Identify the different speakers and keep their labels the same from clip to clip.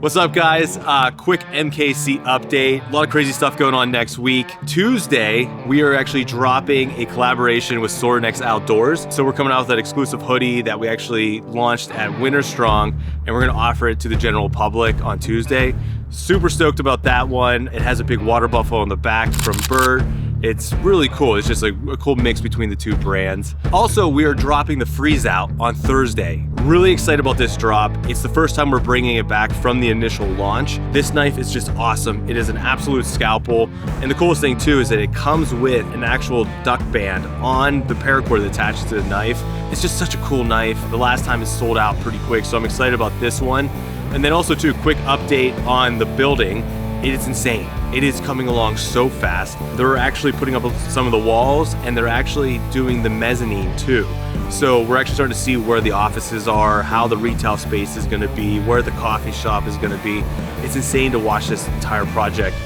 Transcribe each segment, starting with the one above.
Speaker 1: What's up, guys? Quick MKC update. A lot of crazy stuff going on next week. Tuesday, we are actually dropping a collaboration with Sorinex Outdoors. So we're coming out with that exclusive hoodie that we actually launched at Winter Strong, and we're gonna offer it to the general public on Tuesday. Super stoked about that one. It has a big water buffalo on the back from Bert. It's really cool. It's just like a cool mix between the two brands. Also, we are dropping the FREEZOUT on Thursday. Really excited about this drop. It's the first time we're bringing it back from the initial launch. This knife is just awesome. It is an absolute scalpel. And the coolest thing too is that it comes with an actual duck band on the paracord that attaches to the knife. It's just such a cool knife. The last time it sold out pretty quick, so I'm excited about this one. And then also too, quick update on the building. It is insane. It is coming along so fast. They're actually putting up some of the walls, and they're actually doing the mezzanine too. So we're actually starting to see where the offices are, how the retail space is gonna be, where the coffee shop is gonna be. It's insane to watch this entire project,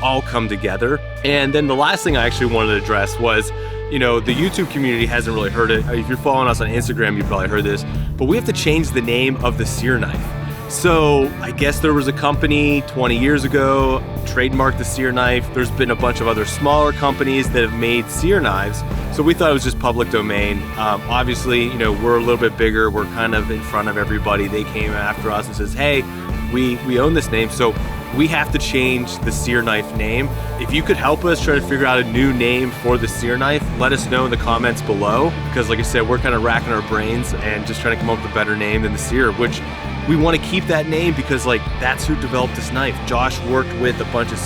Speaker 1: all come together. And then the last thing I actually wanted to address was, the YouTube community hasn't really heard it. If you're following us on Instagram, you probably heard this, but we have to change the name of the sear knife. So I guess there was a company 20 years ago, trademarked the sear knife. There's been a bunch of other smaller companies that have made sear knives. So we thought it was just public domain. Obviously, we're a little bit bigger. We're kind of in front of everybody. They came after us and says, hey, we own this name. So we have to change the sear knife name. If you could help us try to figure out a new name for the sear knife, let us know in the comments below. Because like I said, we're kind of racking our brains and just trying to come up with a better name than the sear, which we want to keep that name because that's who developed this knife. Josh worked with a bunch of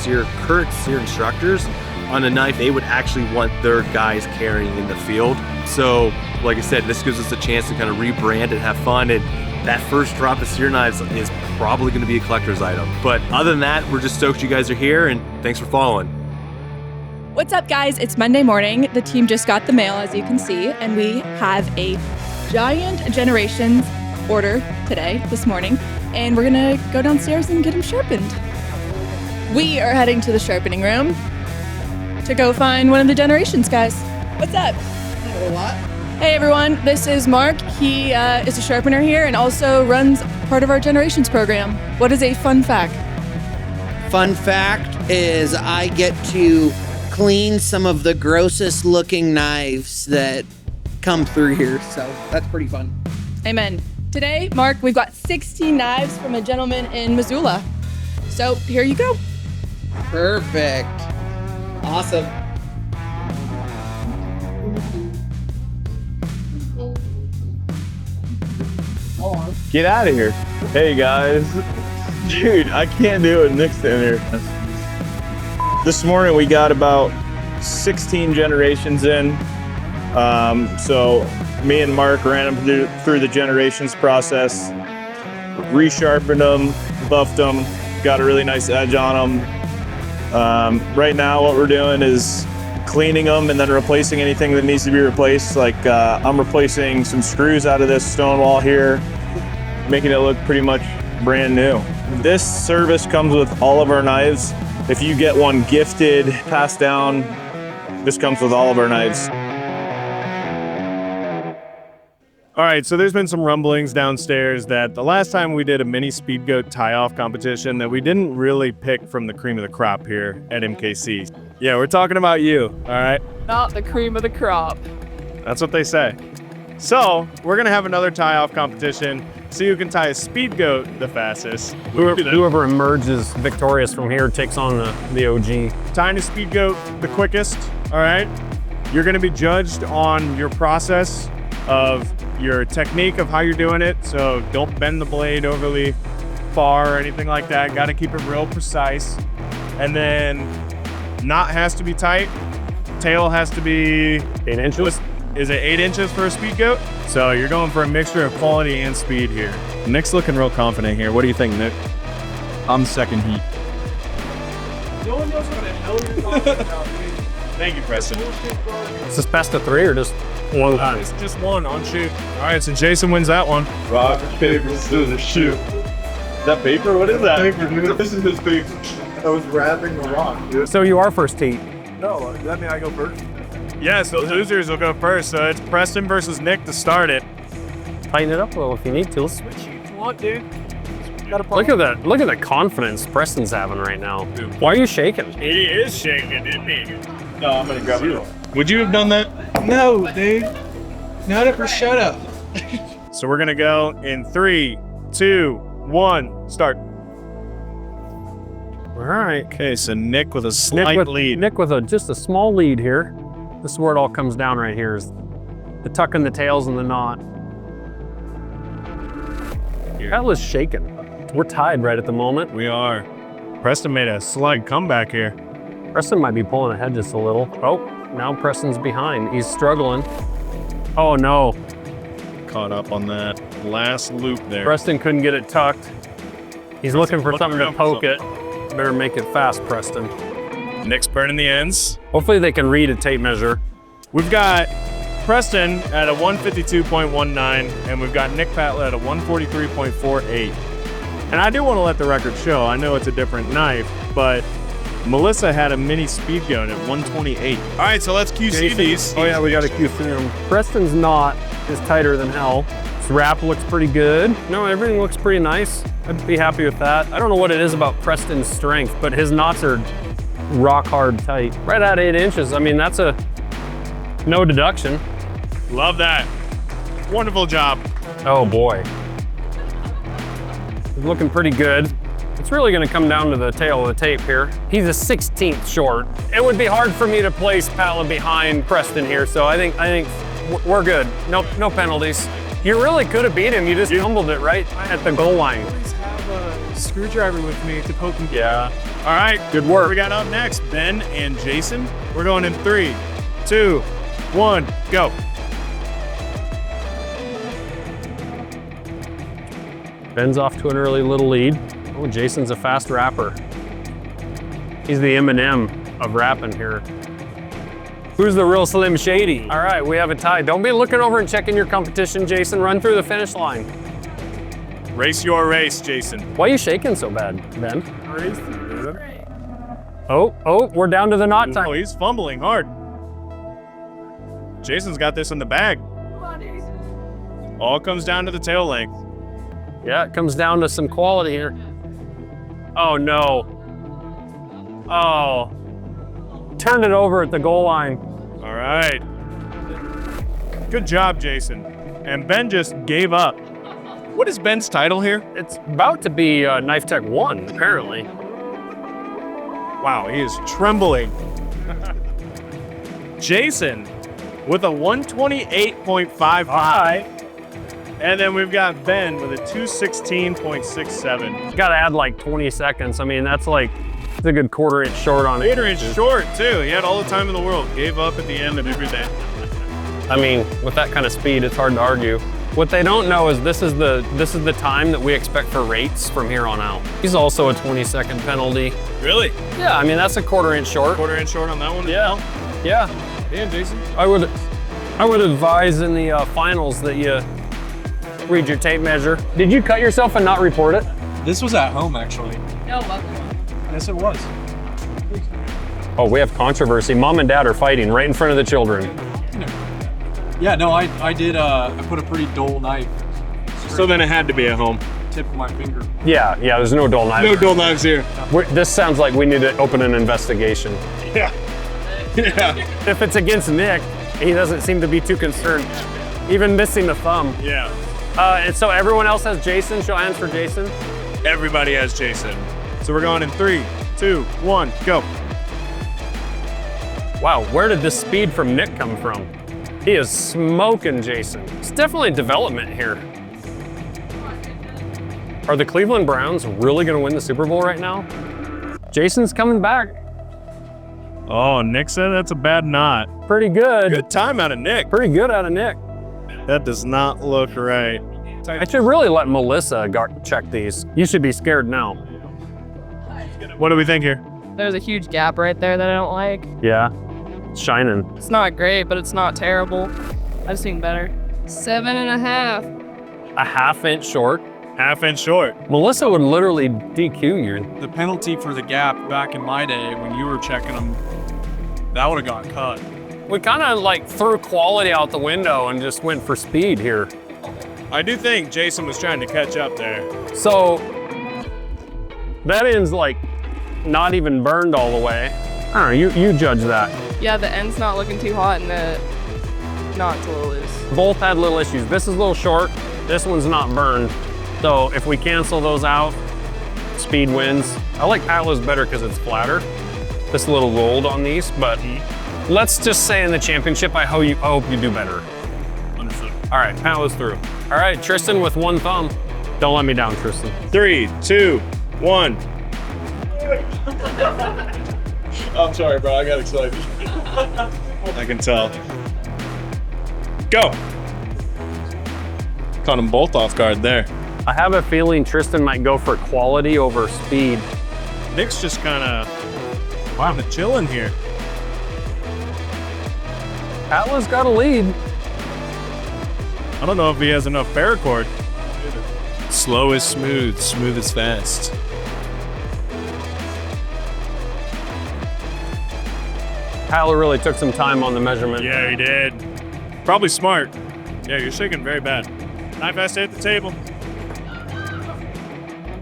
Speaker 1: current sear instructors on a knife they would actually want their guys carrying in the field. So like I said, this gives us a chance to kind of rebrand and have fun. And that first drop of sear knives is probably going to be a collector's item. But other than that, we're just stoked you guys are here, and thanks for following.
Speaker 2: What's up, guys? It's Monday morning. The team just got the mail, as you can see, and we have a giant Generations order this morning, and we're gonna go downstairs and get them sharpened. We are heading to the sharpening room to go find one of the Generations guys. What's up?
Speaker 3: A lot.
Speaker 2: Hey everyone, this is Marc. He is a sharpener here and also runs part of our Generations program. What is a fun fact?
Speaker 3: Fun fact is I get to clean some of the grossest looking knives that come through here, so that's pretty fun.
Speaker 2: Amen. Today, Marc, we've got 60 knives from a gentleman in Missoula. So here you go.
Speaker 3: Perfect. Awesome.
Speaker 4: Get out of here. Hey guys. Dude, I can't do it. Nick's in here. This morning we got about 16 Generations in. So me and Marc ran them through the Generations process, resharpened them, buffed them, got a really nice edge on them. Right now what we're doing is cleaning them and then replacing anything that needs to be replaced. Like I'm replacing some screws out of this stone wall here, making it look pretty much brand new. This service comes with all of our knives. If you get one gifted, passed down, this comes with all of our knives. All right, so there's been some rumblings downstairs that the last time we did a mini Speedgoat tie-off competition that we didn't really pick from the cream of the crop here at MKC. Yeah, we're talking about you, all right?
Speaker 2: Not the cream of the crop.
Speaker 4: That's what they say. So we're gonna have another tie-off competition, see who can tie a Speedgoat the fastest.
Speaker 5: Whoever emerges victorious from here takes on the OG.
Speaker 4: Tying a Speedgoat the quickest, all right? You're gonna be judged on your process of your technique of how you're doing it. So don't bend the blade overly far or anything like that. Got to keep it real precise. And then knot has to be tight. Tail has to be
Speaker 5: 8 inches.
Speaker 4: Is it 8 inches for a Speedgoat? So you're going for a mixture of quality and speed here. Nick's looking real confident here. What do you think, Nick?
Speaker 6: I'm second heat.
Speaker 4: No one knows what the hell you're talking about. Thank you, Preston.
Speaker 5: Is this best of 3 or just one?
Speaker 4: It's just one on shoot. All right, so Jason wins that one.
Speaker 6: Rock, paper, scissors, shoot. Is that paper? What is that? Paper, dude. This is his paper. I was wrapping the rock, dude.
Speaker 5: So you are first heat.
Speaker 6: No, does that mean I go first?
Speaker 4: Yeah, so losers will go first. So it's Preston versus Nick to start it.
Speaker 5: Tighten it up a little if you need to.
Speaker 4: Switch you want, dude.
Speaker 5: Look at that. Look at the confidence Preston's having right now. Why are you shaking?
Speaker 4: He is shaking, isn't he? No, I'm gonna grab you.
Speaker 6: Would you have done that? No, dude. Not if we're shut up.
Speaker 4: So we're gonna go in 3, 2, 1, start.
Speaker 5: All right.
Speaker 4: Okay, so Nick with a slight lead.
Speaker 5: Nick with just a small lead here. This is where it all comes down right here is the tuck in the tails and the knot. Hell is shaking. We're tied right at the moment.
Speaker 4: We are. Preston made a slight comeback here.
Speaker 5: Preston might be pulling ahead just a little. Oh, now Preston's behind. He's struggling. Oh no.
Speaker 4: Caught up on that last loop there.
Speaker 5: Preston couldn't get it tucked. He's looking for something to poke it. Better make it fast, Preston.
Speaker 4: Nick's burning the ends.
Speaker 5: Hopefully they can read a tape measure.
Speaker 4: We've got Preston at a 152.19, and we've got Nick Patlett at a 143.48. And I do want to let the record show, I know it's a different knife, but Melissa had a mini Speedgoat at 128. All right, so let's QC these.
Speaker 5: Oh yeah, we got to QC them. Preston's knot is tighter than hell. His wrap looks pretty good. No, everything looks pretty nice. I'd be happy with that. I don't know what it is about Preston's strength, but his knots are rock hard tight. Right at 8 inches. I mean, that's a no deduction.
Speaker 4: Love that. Wonderful job.
Speaker 5: Oh boy. He's looking pretty good. It's really gonna come down to the tail of the tape here. He's a 16th short. It would be hard for me to place Patlett behind Preston here, so I think we're good. No penalties. You really could have beat him. You just humbled it right at the goal line.
Speaker 6: I always have a screwdriver with me to poke him.
Speaker 5: Yeah.
Speaker 4: All right,
Speaker 5: Good work.
Speaker 4: What we got up next? Ben and Jason. We're going in 3, 2, 1, go.
Speaker 5: Ben's off to an early little lead. Oh, Jason's a fast rapper. He's the Eminem of rapping here. Who's the real Slim Shady? All right, we have a tie. Don't be looking over and checking your competition, Jason. Run through the finish line.
Speaker 4: Race your race, Jason.
Speaker 5: Why are you shaking so bad, Ben? Oh, we're down to the knot time.
Speaker 4: Oh, he's fumbling hard. Jason's got this in the bag. All comes down to the tail length.
Speaker 5: Yeah, it comes down to some quality here. Oh no. Oh. Turned it over at the goal line.
Speaker 4: All right. Good job, Jason. And Ben just gave up. What is Ben's title here?
Speaker 5: It's about to be Knife Tech 1, apparently.
Speaker 4: Wow, he is trembling. Jason with a 128.55. And then we've got Ben with a 216.67.
Speaker 5: Got to add like 20 seconds. I mean, that's like, it's a good 1/4 inch short on it.
Speaker 4: 1/4 inch short, too. He had all the time in the world. Gave up at the end of everything.
Speaker 5: I mean, with that kind of speed, it's hard to argue. What they don't know is this is the time that we expect for rates from here on out. He's also a 20-second penalty.
Speaker 4: Really?
Speaker 5: Yeah, I mean, that's a 1/4 inch short.
Speaker 4: 1/4 inch short on that one?
Speaker 5: Yeah, yeah.
Speaker 4: Damn, Jason.
Speaker 5: I would advise in the finals that you read your tape measure. Did you cut yourself and not report it?
Speaker 6: This was at home, actually.
Speaker 2: No, welcome.
Speaker 6: Yes, it was.
Speaker 5: Oh, we have controversy. Mom and Dad are fighting right in front of the children.
Speaker 6: Yeah, no, I did. I put a pretty dull knife.
Speaker 4: So then it had to be at home.
Speaker 6: Tip of my finger.
Speaker 5: Yeah, there's no dull knives.
Speaker 4: No dull knives here.
Speaker 5: This sounds like we need to open an investigation.
Speaker 4: Yeah. Yeah.
Speaker 5: If it's against Nick, he doesn't seem to be too concerned. Even missing the thumb.
Speaker 4: Yeah.
Speaker 5: And so everyone else has Jason. Show hands for Jason.
Speaker 4: Everybody has Jason. So we're going in 3, 2, 1, go.
Speaker 5: Wow, where did this speed from Nick come from? He is smoking Jason. It's definitely development here. Are the Cleveland Browns really gonna win the Super Bowl right now? Jason's coming back.
Speaker 4: Oh, Nick said that's a bad knot.
Speaker 5: Pretty good.
Speaker 4: Good time out of Nick.
Speaker 5: Pretty good out of Nick.
Speaker 4: That does not look right.
Speaker 5: I should really let Melissa check these. You should be scared now.
Speaker 4: What do we think here?
Speaker 7: There's a huge gap right there that I don't like.
Speaker 5: Yeah, it's shining.
Speaker 7: It's not great, but it's not terrible. I've seen better. 7.5.
Speaker 5: A 1/2 inch short.
Speaker 4: 1/2 inch short.
Speaker 5: Melissa would literally DQ you.
Speaker 6: The penalty for the gap back in my day when you were checking them, that would have got cut.
Speaker 5: We kind of like threw quality out the window and just went for speed here.
Speaker 6: I do think Jason was trying to catch up there.
Speaker 5: So that end's like not even burned all the way. I don't know, you judge that.
Speaker 7: Yeah, the end's not looking too hot and the knot's a little loose.
Speaker 5: Both had little issues. This is a little short, this one's not burned. So if we cancel those out, speed wins. I like Atlas better because it's flatter. This a little rolled on these, but let's just say in the championship, I hope you do better.
Speaker 6: Understood.
Speaker 5: All right, Atlas through. All right, Tristan with one thumb. Don't let me down, Tristan.
Speaker 6: 3, 2, 1. I'm sorry, bro. I got excited. I can tell. Go. Caught them both off guard there.
Speaker 5: I have a feeling Tristan might go for quality over speed.
Speaker 6: Nick's just kind of chilling here.
Speaker 5: Atlas got a lead.
Speaker 6: I don't know if he has enough paracord. Slow is smooth, smooth is fast.
Speaker 5: Tyler really took some time on the measurement.
Speaker 6: Yeah, he did. Probably smart. Yeah, you're shaking very bad. Knife has to hit the table.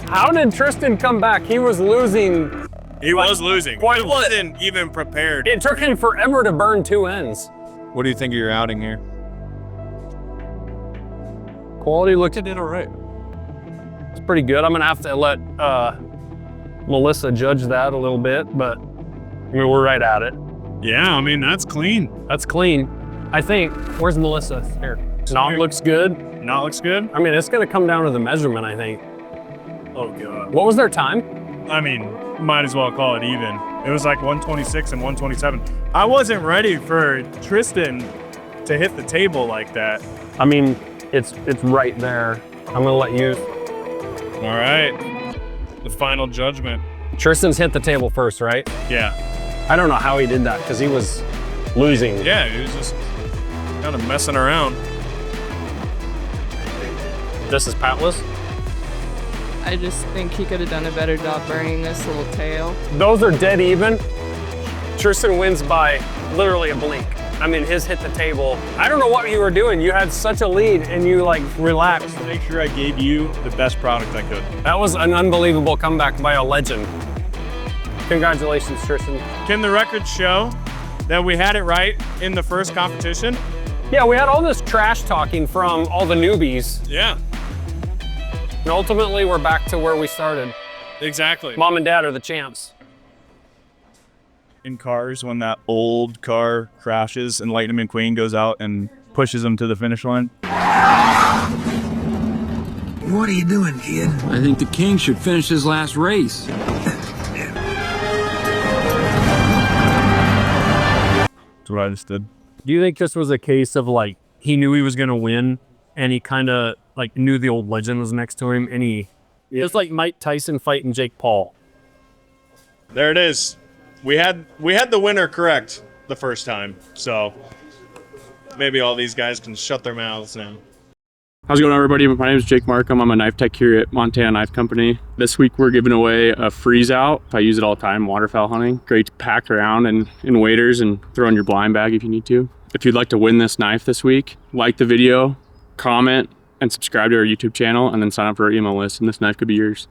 Speaker 5: How did Tristan come back? He was losing.
Speaker 6: He was losing.
Speaker 5: Quite
Speaker 6: He wasn't even prepared.
Speaker 5: It took him forever to burn 2 ends.
Speaker 6: What do you think of your outing here?
Speaker 5: Quality looked at it all right. It's pretty good. I'm gonna have to let Melissa judge that a little bit, but I mean, we're right at it.
Speaker 6: Yeah, I mean, that's clean.
Speaker 5: That's clean. I think, where's Melissa? Here. Knot looks good.
Speaker 6: Knot looks good?
Speaker 5: I mean, it's gonna come down to the measurement, I think.
Speaker 6: Oh, God.
Speaker 5: What was their time?
Speaker 6: I mean, might as well call it even. It was like 126 and 127. I wasn't ready for Tristan to hit the table like that.
Speaker 5: I mean, it's right there. I'm gonna let you.
Speaker 6: All right. The final judgment.
Speaker 5: Tristan's hit the table first, right?
Speaker 6: Yeah.
Speaker 5: I don't know how he did that because he was losing.
Speaker 6: Yeah, he was just kind of messing around.
Speaker 5: This is Patlas.
Speaker 7: I just think he could have done a better job burning this little tail.
Speaker 5: Those are dead even. Tristan wins by literally a blink. I mean, his hit the table. I don't know what you were doing. You had such a lead and you like relaxed.
Speaker 6: Just to make sure I gave you the best product I could.
Speaker 5: That was an unbelievable comeback by a legend. Congratulations, Tristan.
Speaker 6: Can the record show that we had it right in the first competition?
Speaker 5: Yeah, we had all this trash talking from all the newbies.
Speaker 6: Yeah.
Speaker 5: And ultimately, we're back to where we started.
Speaker 6: Exactly.
Speaker 5: Mom and Dad are the champs.
Speaker 6: In cars, when that old car crashes and Lightning McQueen goes out and pushes him to the finish line.
Speaker 8: What are you doing, kid? I think the king should finish his last race.
Speaker 6: That's what I just did.
Speaker 5: Do you think this was a case of like, he knew he was gonna win and he kind of like knew the old legend was next to him and it was like Mike Tyson fighting Jake Paul.
Speaker 6: There it is. We had the winner correct the first time, so maybe all these guys can shut their mouths now.
Speaker 9: How's it going, everybody? My name is Jake Markham. I'm a knife tech here at Montana Knife Company. This week we're giving away a FREEZOUT. I use it all the time, waterfowl hunting. Great to pack around and in waders and throw in your blind bag if you need to. If you'd like to win this knife this week, like the video, comment, and subscribe to our YouTube channel, and then sign up for our email list, and this knife could be yours.